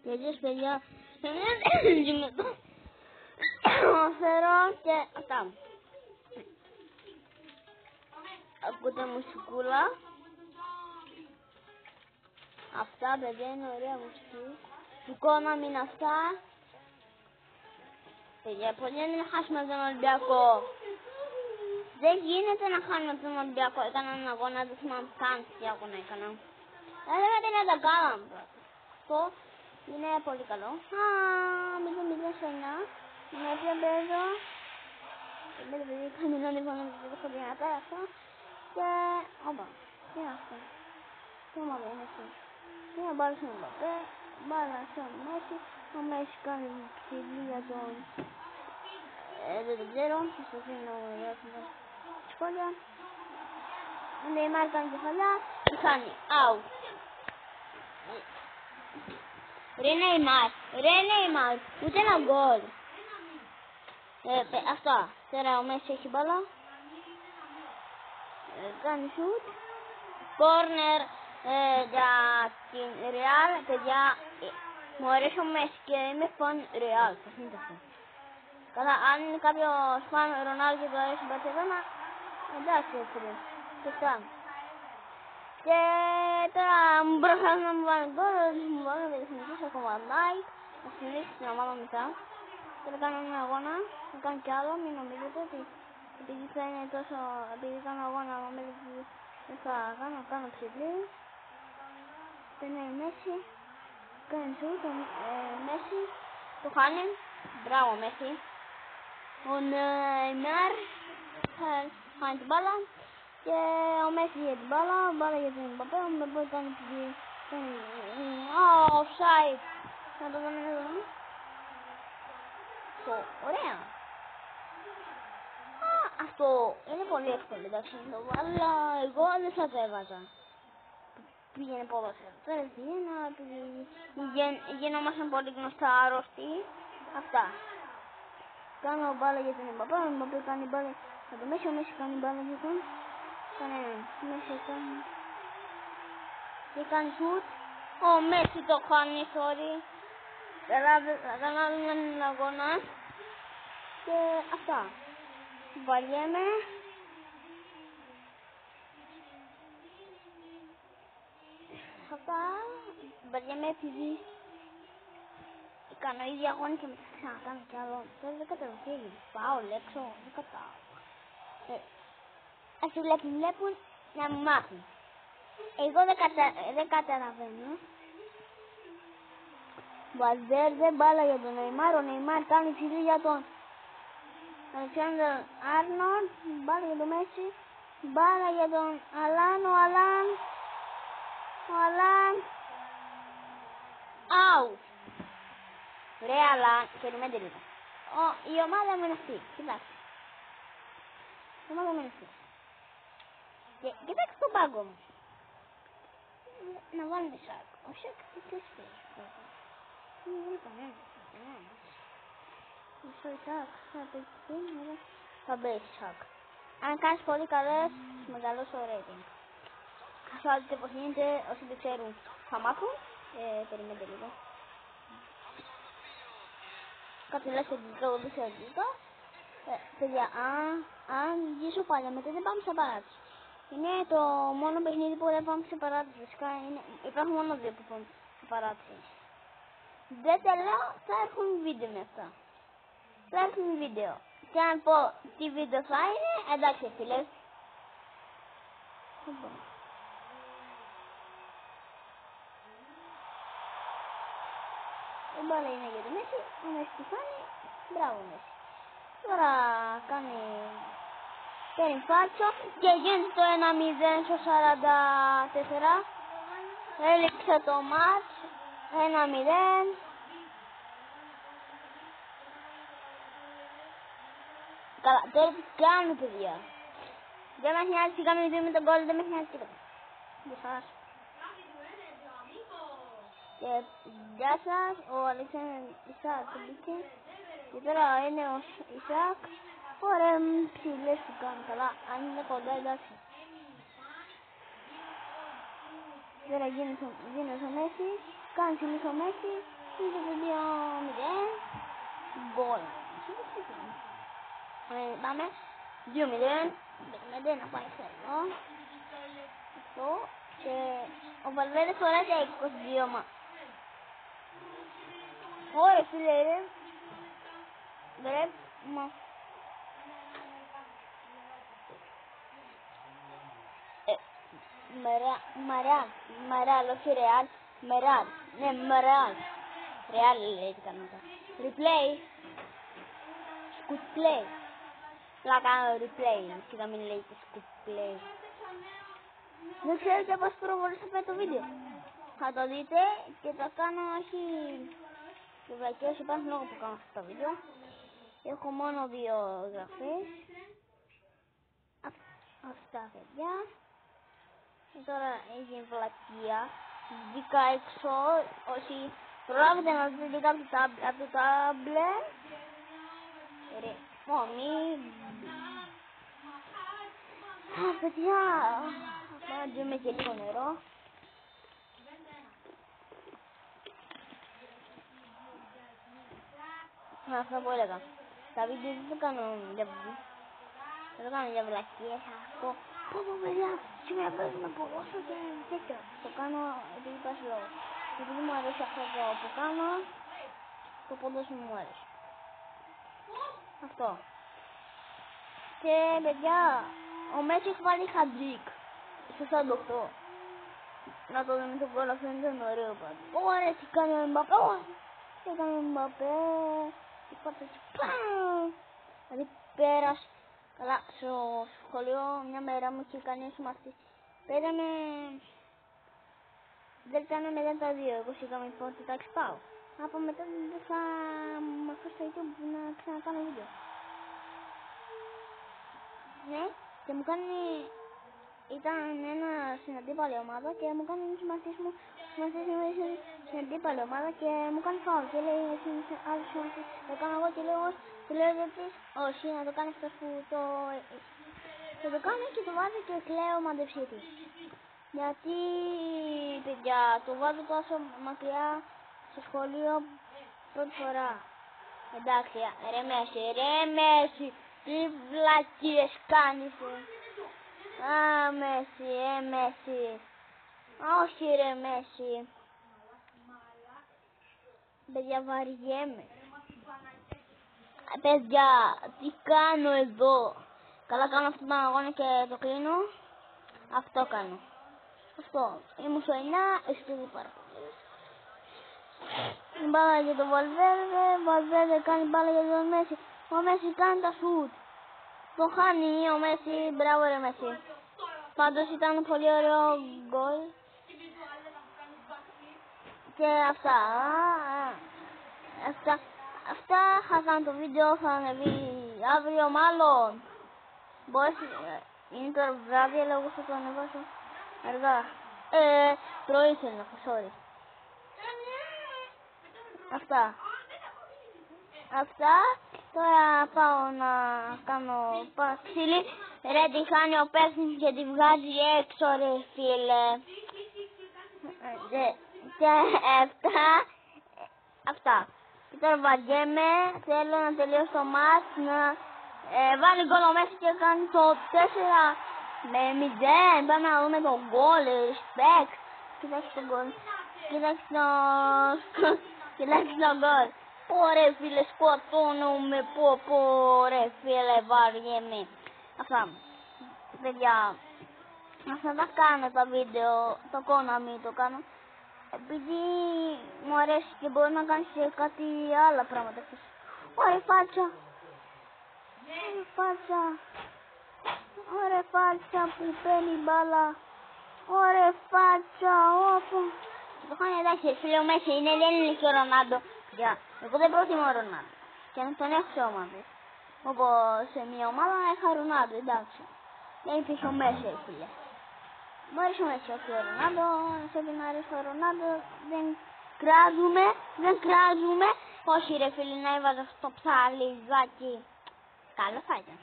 Γεια παιδιά, σήμερα φέρω και αυτά. Ακούτε μουσικούλα. Αυτά παιδιά είναι ωραία μουσική. Εικόνα μην αυτά. Παιδιά, πολύ να χάσουμε τον Ολυμπιακό. Δεν γίνεται να χάνουμε τον Ολυμπιακό. Έκανα έναν αγώνα, δεν θυμάμαι καν τι αγώνα έκανα. Αλλά δεν τα κάναμε πρώτα. Αυτό είναι πολύ καλό. Μην σένα. Με έπια παίζω. Δεν παιδί, καμινό λοιπόν δεν έχω δυνατά αυτό. Και... όπα, τι είναι αυτό. Τι ομάδα είναι αυτό. Είναι μπάλα στον Μπαπέ, μπάλα στον Μέση. Ο Μέση κάνει ψηλή για τον... δεν το ξέρω, σας το αφήνω για την σχόλια. Ο Νεϊμάρ κάνει κεφαλιά, του χάνει, out. Ρε Νεϊμάρ, ούτε ένα γκολ. Αυτά, τώρα ο Μέση έχει μπάλα. Κάνει σουτ. Κόρνερ για την Real, παιδιά. Μου αρέσει ο Μέση και είμαι φαν Real, πώς είναι αυτό. Καλά, αν είναι κάποιος φαν Ρονάλντο και του αρέσει η Μπαρσελόνα, εντάξει έτσι ρε. Σωστά. Και τώρα μου προσπαθούν να μου βάλουν γκολ, μου βάλουν να συνεχίσω ακόμα like, να συνεχίσω την ομάδα μετά. Τώρα κάνω ένα αγώνα, θα κάνω κι άλλο, μην νομίζετε ότι επειδή θα είναι τόσο, επειδή κάνω αγώνα, νομίζετε ότι δεν θα κάνω ψηλή. Δεν είναι Μέση, κάνει σου, το Μέση, το χάνει, μπράβο Μέση. Ο Νεϊμάρ χάνει την μπάλα και ο Μέση για την μπάλα για την Μπαπέ, ο Μπαπέ κάνει την offside. Να το δούμε εδώ. Ωραία. Αυτό είναι πολύ εύκολο, εντάξει, αλλά εγώ δεν θα το έβαζα. Πήγαινε ποδόσφαιρο. Τώρα γινόμασταν πολύ γνωστά άρρωστοι. Αυτά. Κάνω μπάλα για την Μπαπέ, ο Μπαπέ κάνει μπάλα για το Μέση, ο Μέση κάνει μπάλα για τον κανέναν. Μέση κάνει... και κάνει σουτ. Ο Μέση το χάνει, sorry. Καταλάβει έναν αγώνα. Και αυτά. Βαριέμαι. Αυτά. Βαριέμαι επειδή κάνω ήδη αγώνα και μετά ξανακάνω κι άλλο. Τώρα δεν κατάλαβα τι έγινε. Πάω λέξω. Δεν κατάλαβα. Ας βλέπουν να μου μάθουν. Εγώ δεν καταλαβαίνω. Βαζέρδε μπάλα για τον Νεϊμάρ. Ο Νεϊμάρ κάνει ψηλή για τον Αλεξάνδρ Άρνολντ. Μπάλα για τον Μέση. Μπάλα για τον Αλάν. Ο Αλάν. Out. Ρε Αλάν. Περιμένετε λίγο. Η ομάδα μου είναι αυτή. Κοιτάξτε. Η ομάδα μου είναι αυτή. Κοιτάξτε τον πάγκο μου. Να βάλουμε Σάκ. Ο Σάκ τι θέλει. Δεν βλέπω κανένας. Μισό Σάκ. Θα μπει Σάκ. Αν κάνεις πολύ καλές, μεγαλώσω rating. Ας δείτε πως γίνεται, όσοι δεν ξέρουν θα μάθουν. Περιμένετε λίγο. Κάποιοι λες ότι το δεν ξέρω τι. Παιδιά, αν γυρίσω πάλι μετά δεν πάμε σε παράτηση. Είναι το μόνο παιχνίδι που δεν πάμε σε παράτηση. Φυσικά υπάρχουν μόνο δύο που πάμε σε παράτηση. Δεν τα λέω, θα έρχουν βίντεο με αυτά. Θα έρχουν βίντεο. Και αν πω τι βίντεο θα είναι, εντάξει φίλες. Η μπάλα είναι για το Μέση, ο Μέση τη χάνει, μπράβο Μέση. Τώρα παίρνει φάτσο και γίνεται το 1-0 στο 44. Έληξε το μάτς, 1-0. Καλά, τώρα τι κάνω παιδιά. Δεν με νοιάζει τι κάνουμε με τον γκολ, δεν με νοιάζει τίποτα. Γεια σας. Και γεια σας, ο Αλεξάνδρ Ισάκ μπήκε. Και τώρα είναι ο Ισάκ. Ωραία ψηλές που κάνουν καλά, αν είναι κοντά εντάξει. Τώρα γίνεται ο Μέση, κάνει ψηλής ο Μέση. Είναι το 2-0. Γκολ. Πάμε. 2-0. Περιμένετε να πάει εδώ. Αυτό. Και ο Βαλβέρδε φοράει τα 22 μα. Ωραία φίλε ρε. Μα. Μαράλ, όχι Ρεάλ. Μεράλ. Ναι, Μεράλ. Ρεάλ λέγεται κανονικά. Replay. Scoot-play. Θα κάνω replay. Σιγά μην λέγεται scoot-play. Δεν ξέρετε πώς προβολήσαμε αυτό το βίντεο. Θα το δείτε και θα κάνω όχι... Και βλακές υπάρχουν λόγω που κάνω αυτό το βίντεο. Έχω μόνο 2 εγγραφές. Αυτά παιδιά. Και τώρα έγινε βλακεία. Βγήκα έξω. Όσοι προλάβετε να δείτε από το τάμπλετ. Ρε, παιδιά. Θα δούμε και λίγο νερό. Αυτό που έλεγα. Τα βίντεο δεν το κάνω για βλακίες. Πω παιδιά, σήμερα παίζουμε ποδόσφαιρο και τέτοιο. Το κάνω επειδή υπάρχει λόγο. Επειδή μου αρέσει αυτό που κάνω, το ποδόσφαιρο μου αρέσει. Αυτό. Και παιδιά, ο Μέση έχει βάλει χαντζίκ. Στο 48. Να το δούμε το κόλλο, αυτό είναι ωραίο πάντως. Ωραία, τι κάνει ο Εμπαπέ. Τι έκανε ο Εμπαπέ. Τι πάτησε. Δηλαδή πέρασε. Καλά, στο σχολείο μια μέρα μου είχε κάνει ένας μαθητής. Παίζαμε... Δεν ήταν μετά τα 2. Εγώ σιγά με πω ότι εντάξει πάω. Από μετά δεν θα με αφήσω στο YouTube να ξανακάνω βίντεο. Ναι, και μου κάνει... Ήταν στην αντίπαλη ομάδα και μου κάνει ένας μαθητής μου στην αντίπαλη ομάδα και μου κάνει φάουλ και λέει άλλος μαθητής, το κάνω εγώ και λέω γιατί όχι να το κάνει αυτός που το κάνει και το βάζει και κλαίω μαντεψίτη. Γιατί παιδιά το βάζω τόσο μακριά στο σχολείο πρώτη φορά. Εντάξει ρε Μέση, τι βλακίες κάνεις Μέση. Όχι ρε Μέση. Παιδιά βαριέμαι. Παιδιά, τι κάνω εδώ. Καλά κάνω αυτόν τον αγώνα και το κλείνω. Αυτό κάνω. Αυτό. Ήμουν στο 9, ευχαριστώ πάρα πολύ. Μπάλα για τον Βαλβέρδε κάνει μπάλα για τον Μέση. Ο Μέση κάνει τα σουτ. Το χάνει ο Μέση, μπράβο ρε Μέση. Πάντως ήταν πολύ ωραίο γκολ. Και αυτά. Αυτά θα κάνω το βίντεο, θα ανεβεί αύριο μάλλον. Είναι τώρα βράδυ, αλλά εγώ θα το ανεβάσω αργά. Πρωί θέλω να πω, sorry. Αυτά. Τώρα πάω να κάνω ξύλι. Ρε τη χάνει ο παίκτης και τη βγάζει έξω ρε φίλε. Και αυτά. Και τώρα βαριέμαι. Θέλω να τελειώσω το μάτς. Να βάλει γκολ ο Μέση και κάνει το 4-0. Πάμε να δούμε το γκολ. Respect. Κοιτάξτε το γκολ. Κοιτάξτε το γκολ. Ωραία φίλε, σκοτώνομαι. Ρε φίλε, βαριέμαι. Αυτά. Παιδιά, αυτά τα κάνω τα βίντεο. Το Konami το κάνω. Επειδή μου αρέσει και μπορεί να κάνεις και κάτι άλλα πράγματα. Ωραία φάτσα που παίρνει μπάλα. Ωραία φάτσα, όπα. Το κάνει εντάξει, φίλε ο Μέση είναι, δεν είναι και ο Ρονάλντο. Εγώ δεν προτιμώ Ρονάλντο. Και να τον έχω σε ομάδες. Όπως σε μια ομάδα είχα Ρονάλντο, εντάξει. Δεν υπήρχε ο Μέση, φίλε. Μου αρέσει ο Μέση, όχι ο Ρονάλντο. Σε όποιον αρέσει ο Ρονάλντο δεν κράζουμε. Όχι ρε φίλε, να έβαζα στο ψαλιδάκι. Καλό θα ήταν.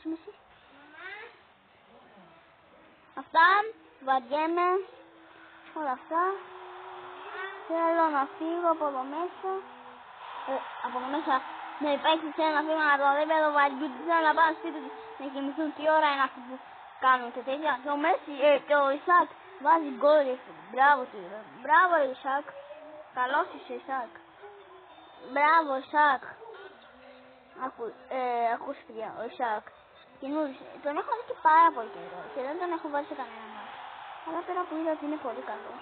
Μισή. Αυτά, βαριέμαι. Όλα αυτά. Θέλω να φύγω από εδώ μέσα. Από εδώ μέσα να υπάρχει σε ένα φύγω από το δίπεδο βαριούνται. Θέλω να πάω σπίτι τους να κοιμηθούν. Τι ώρα είναι αυτό που κάνουν και τέτοια. Και ο Μέση και ο Ισακ βάζει γκολ. Μπράβο του. Μπράβο Ισακ. Καλός είσαι Ισακ. Μπράβο Ισακ. Ακούστηκε ο Ισακ. Τον έχω δει και πάρα πολύ καιρό και δεν τον έχω βάλει σε κανένα μάτι. Αλλά πέρα που είδα ότι είναι πολύ καλό.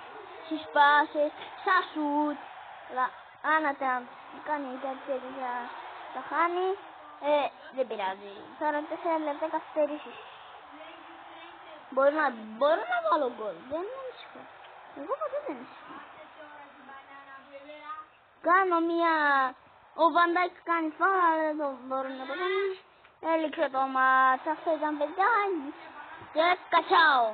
Στις πάσες, στα σουτ, άνατα κάνει κάτι τέτοια, τα χάνει, δεν πειράζει. Τώρα 4 λεπτά καθυστερήσεις. Μπορώ να βάλω γκολ, δεν ανησυχώ. Εγώ ποτέ δεν ανησυχώ. Κάνω μια... Ο Βαντάκ κάνει φάουλ, αλλά δεν το μπορώ να το κάνω. Έληξε το μάτς, αυτό ήταν παιδιά και κατσάω.